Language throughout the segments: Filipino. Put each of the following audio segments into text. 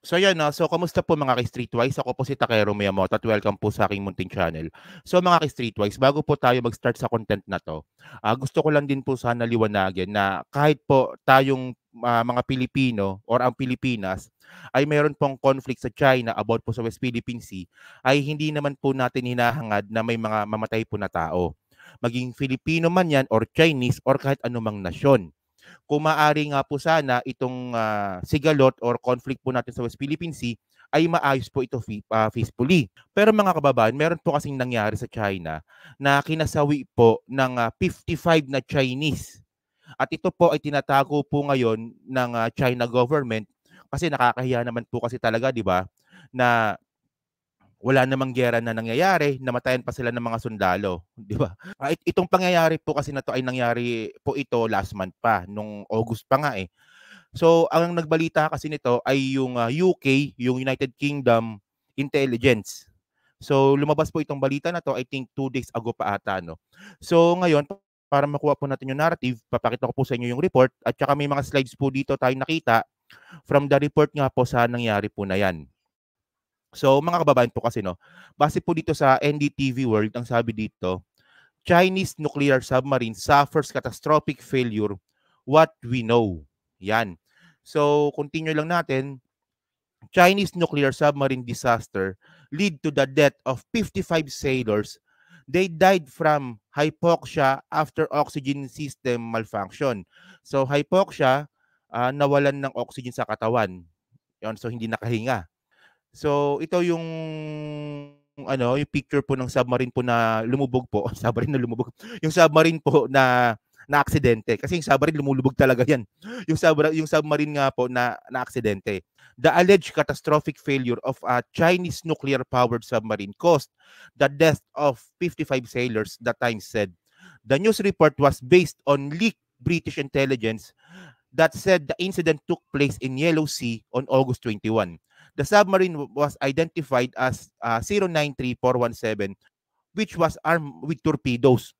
So yan, so kamusta po mga ka-Streetwise? Ako po si Takero Miyamoto at welcome po sa aking munting channel. So mga ka-Streetwise, bago po tayo mag-start sa content na to, gusto ko lang din po sana liwanagin na kahit po tayong mga Pilipino or ang Pilipinas ay meron pong conflict sa China about po sa West Philippine Sea, ay hindi naman po natin hinahangad na may mga mamatay po na tao. Maging Filipino man yan or Chinese or kahit anumang nasyon. Kung maaari nga po sana itong sigalot or conflict po natin sa West Philippine Sea ay maayos po ito peacefully. Pero mga kababayan, meron po kasing nangyari sa China na kinasawi po ng 55 na Chinese. At ito po ay tinatago po ngayon ng China government kasi nakakahiya naman po kasi talaga, di ba, na wala namang giyera na nangyayari, namatayan pa sila ng mga sundalo, di ba? Itong pangyayari po kasi na to ay nangyari po ito last month pa, nung August pa nga eh. So, ang nagbalita kasi nito ay yung UK, yung United Kingdom Intelligence. So, lumabas po itong balita na to, I think 2 days ago pa ata, no? So, ngayon, para makuha po natin yung narrative, papakita ko po sa inyo yung report at saka may mga slides po dito tayo nakita from the report nga po sa nangyari po na yan. So, mga kababayan po kasi, no, base po dito sa NDTV World, ang sabi dito, Chinese nuclear submarine suffers catastrophic failure. What we know. Yan. So, continue lang natin. Chinese nuclear submarine disaster lead to the death of 55 sailors. They died from hypoxia after oxygen system malfunction. So, hypoxia, nawalan ng oxygen sa katawan. Yon, so hindi nakahinga. So, ito yung yung picture po ng submarine po na lumubog po. Submarine na lumubog. Yung submarine po na aksidente. Kasi yung submarine lumulubog talaga yan. Yung submarine nga po na aksidente. The alleged catastrophic failure of a Chinese nuclear-powered submarine caused the death of 55 sailors, the Times said. The news report was based on leaked British intelligence that said the incident took place in Yellow Sea on August 21. The submarine was identified as 093417, which was armed with torpedoes.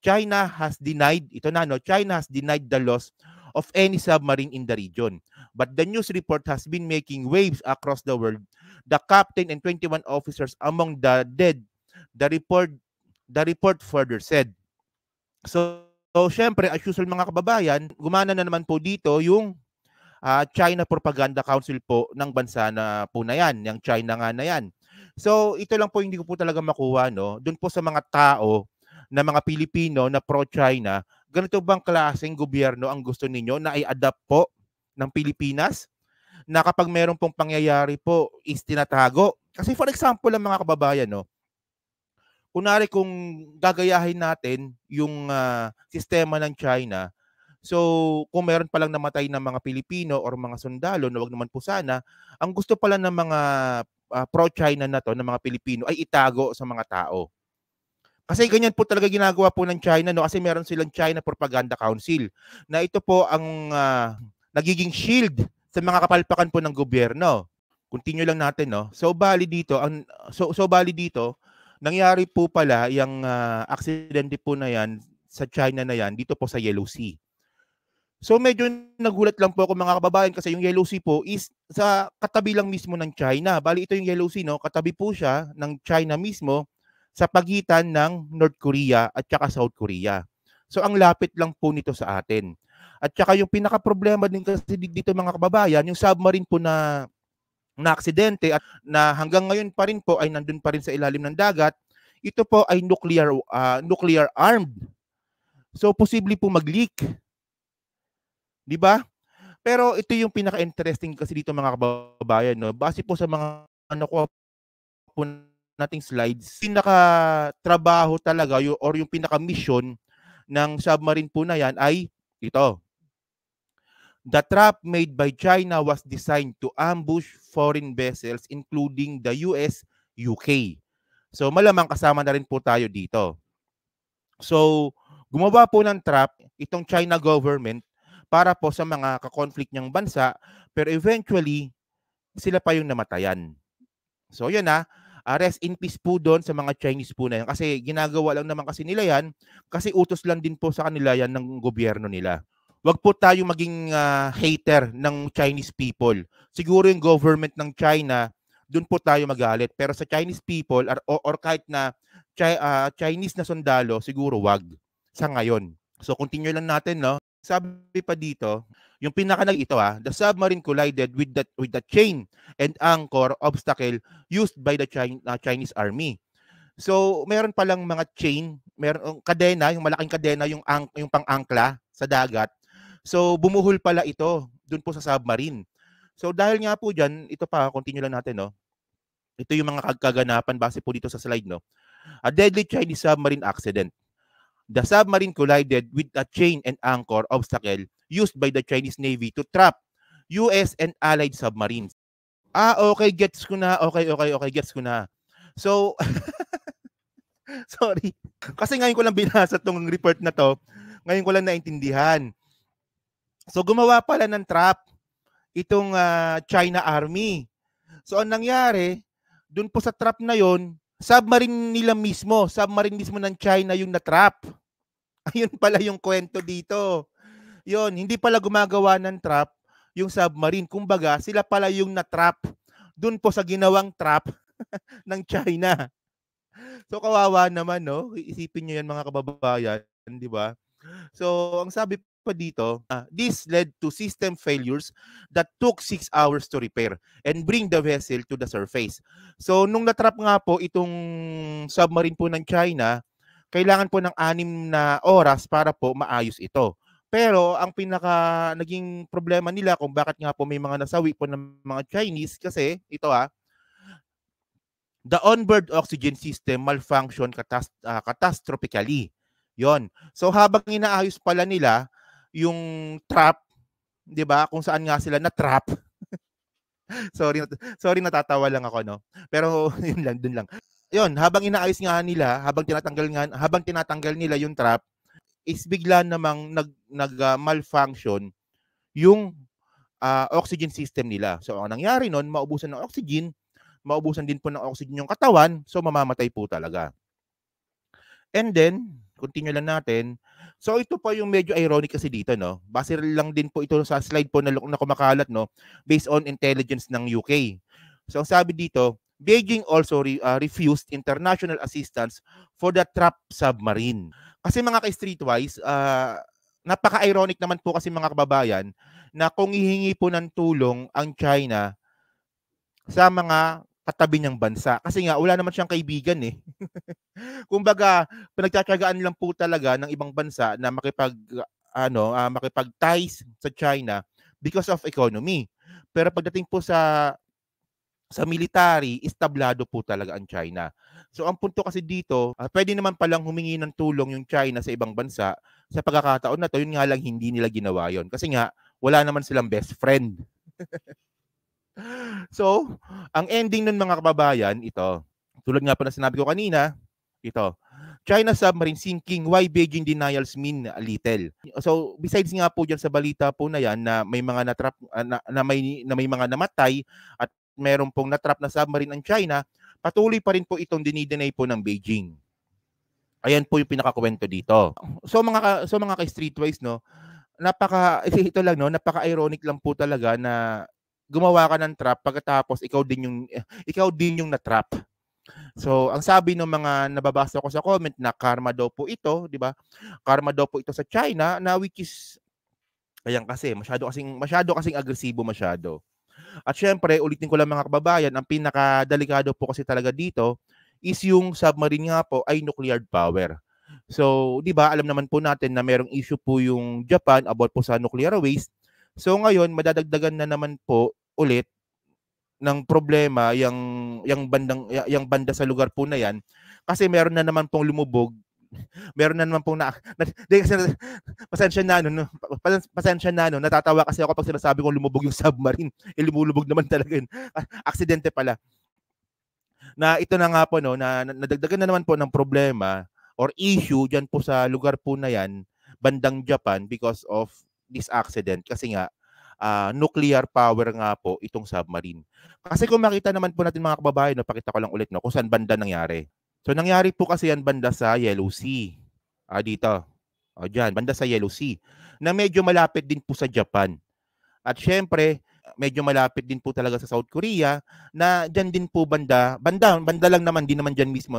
China has denied, China has denied the loss of any submarine in the region. But the news report has been making waves across the world. The captain and 21 officers among the dead, the report further said. So syempre, as usual mga kababayan, gumana na naman po dito yung China Propaganda Council po ng bansa na po na yan, yung China nga na yan. So ito lang po hindi ko po talaga makuha, no? Doon po sa mga tao na mga Pilipino na pro-China, ganito bang klaseng gobyerno ang gusto ninyo na i-adapt po ng Pilipinas? Na kapag meron pong pangyayari po is tinatago. Kasi for example lang mga kababayan, no? Kunwari kung gagayahin natin yung sistema ng China, so kung meron palang namatay ng mga Pilipino or mga sundalo, na wag naman po sana, ang gusto pala ng mga pro-China na to, ng mga Pilipino, ay itago sa mga tao. Kasi ganyan po talaga ginagawa po ng China, no? Kasi meron silang China Propaganda Council na ito po ang nagiging shield sa mga kapalpakan po ng gobyerno. Continue lang natin, no? So bali dito, nangyari po pala yung aksidente po na yan sa China na yan, dito po sa Yellow Sea. So medyo nagulat lang po ako mga kababayan kasi yung Yellow Sea po is sa katabi lang mismo ng China. Bali ito yung Yellow Sea, no? Katabi po siya ng China mismo sa pagitan ng North Korea at saka South Korea. So ang lapit lang po nito sa atin. At saka yung pinaka-problema din kasi dito mga kababayan, yung submarine po na aksidente at na hanggang ngayon pa rin po ay nandun pa rin sa ilalim ng dagat, ito po ay nuclear armed. So posible po mag-leak. 'Di ba? Pero ito yung pinaka-interesting kasi dito mga kababayan, no. Base po sa mga nakuha po nating slides, pinaka-trabaho talaga or yung pinaka-mission ng submarine po na yan ay ito. The trap made by China was designed to ambush foreign vessels including the US, UK. So malamang kasama na rin po tayo dito. So gumawa po ng trap itong China government para po sa mga ka-conflict niyang bansa, pero eventually sila pa yung namatayan. So yan rest in peace po doon sa mga Chinese po na yan kasi ginagawa lang naman kasi nila yan kasi utos lang din po sa kanila yan ng gobyerno nila. wag po tayong maging hater ng Chinese people. Siguro yung government ng China, doon po tayo magalit. Pero sa Chinese people or kahit na Chinese na sundalo, siguro wag sa ngayon. So continue lang natin, no? Sabi pa dito, yung ito the submarine collided with the chain and anchor obstacle used by the Chinese army. So meron palang mga chain, meron kadena, yung malaking kadena, yung pang-angkla sa dagat. So bumuhol pala ito doon po sa submarine. So dahil nga po diyan, ito pa, continue lang natin, no. Ito yung mga kaganapan base po dito sa slide, no. A deadly Chinese submarine accident. The submarine collided with a chain and anchor obstacle used by the Chinese Navy to trap US and allied submarines. Okay, gets ko na. Okay, gets ko na. So, sorry. Kasi ngayon ko lang binasa tong report na to. Ngayon ko lang naintindihan. So, gumawa pala ng trap itong China Army. So, ang nangyari, dun po sa trap na yon, submarine mismo ng China yung na-trap. Ayun pala yung kwento dito. Yun, hindi pala gumagawa ng trap yung submarine. Kumbaga, sila pala yung na-trap dun po sa ginawang trap ng China. So, kawawa naman, no? Isipin nyo yan, mga kababayan, di ba? So, ang sabi pa dito, this led to system failures that took 6 hours to repair and bring the vessel to the surface. So, nung na-trap nga po itong submarine po ng China, kailangan po ng 6 na oras para po maayos ito. Pero ang pinaka naging problema nila kung bakit nga po may mga nasawi po ng mga Chinese kasi ito the onboard oxygen system malfunction catastrophically. Yon. So habang inaayos pala nila yung trap, 'di ba? Kung saan nga sila na-trap. sorry natatawa lang ako, no. Pero yun lang, dun lang. Yun, habang inaayos nga nila, habang tinatanggal nila yung trap, is bigla namang malfunction yung oxygen system nila. So ang nangyari nun, maubusan ng oxygen, maubusan din po ng oxygen yung katawan, so mamamatay po talaga. And then, continue lang natin. So ito pa yung medyo ironic kasi dito, no. Base lang din po ito sa slide po na kumakalat, no, based on intelligence ng UK. So ang sabi dito, Beijing also refused international assistance for the trapped submarine. Kasi mga ka-streetwise, napaka-ironic naman po kasi mga kababayan na kung hihingi po ng tulong ang China sa mga katabi niyang bansa. Kasi nga, wala naman siyang kaibigan eh. Kumbaga, pinagtsatsagaan lang po talaga ng ibang bansa na makipag-ties sa China because of economy. Pero pagdating po sa military, establado po talaga ang China. So ang punto kasi dito, pwede naman palang humingi ng tulong yung China sa ibang bansa. Sa pagkakataon na to, yun nga lang hindi nila ginawa yon. Kasi nga, wala naman silang best friend. So, ang ending nun mga kababayan, ito. Tulad nga po na sinabi ko kanina, ito. China submarine sinking, why Beijing denials mean little. So, besides nga po dyan sa balita po na yan na may mga natrap, na may mga namatay at meron pong natrap na submarine ang China, patuloy pa rin po itong dinideny po ng Beijing. Ayan po yung pinakakwento dito. So mga ka-streetwise, no, ito lang, no, napaka-ironic lang po talaga na gumawa ka ng trap pagkatapos ikaw din yung na-trap. So, ang sabi ng mga nababasa ko sa comment na karma daw po ito, 'di ba? Karma daw po ito sa China na which is ayan kasi masyado kasing agresibo masyado. At syempre, ulitin ko lang mga kababayan, ang pinakadelikado po kasi talaga dito is yung submarine nga po ay nuclear power. So, 'di ba, alam naman po natin na merong issue po yung Japan about po sa nuclear waste. So ngayon, madadagdagan na naman po ulit ng problema yung banda sa lugar po na yan kasi meron na naman pong lumubog. Meron na naman pong pasensya na no, natatawa kasi ako pag sinasabi kong lumubog yung submarine. Lumulubog naman talaga yun. Aksidente pala. Na ito na nga po, no, na nadagdagan na naman po ng problema or issue dyan po sa lugar po na yan, bandang Japan, because of this accident. Kasi nga, nuclear power nga po itong submarine. Kasi kung makita naman po natin mga kababayan, no, pakita ko lang ulit, no, kung saan banda nangyari. So nangyari po kasi yan banda sa Yellow Sea. Dito. Diyan, banda sa Yellow Sea. na medyo malapit din po sa Japan. At siyempre, medyo malapit din po talaga sa South Korea na diyan din po banda lang naman, di naman diyan mismo,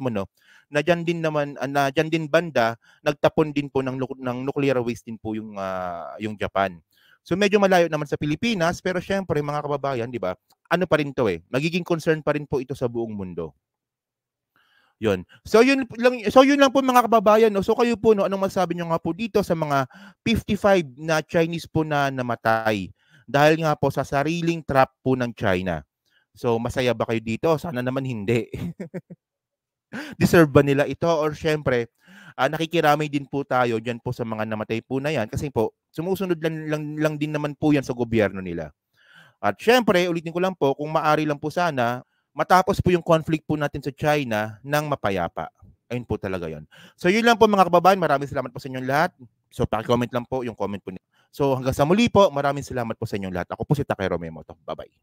no, na diyan din naman, na diyan din banda, nagtapon din po ng nuclear waste din po yung Japan. So medyo malayo naman sa Pilipinas, pero siyempre mga kababayan, di ba, ano pa rin to magiging concern pa rin po ito sa buong mundo. Yun. So yun lang po mga kababayan, no. So kayo po, no, anong masabi niyo nga po dito sa mga 55 na Chinese po na namatay dahil nga po sa sariling trap po ng China. So masaya ba kayo dito? Sana naman hindi. Deserve ba nila ito, or syempre nakikiramay din po tayo diyan po sa mga namatay po na yan, kasi po sumusunod lang din naman po yan sa gobyerno nila. At syempre, ulitin ko lang po, kung maari lang po sana, matapos po yung conflict po natin sa China ng mapayapa. Ayun po talaga yon. So yun lang po mga kababayan, maraming salamat po sa inyong lahat. So paki-comment lang po yung comment po niyo. So hanggang sa muli po, maraming salamat po sa inyong lahat. Ako po si Takero Memoto. Bye-bye.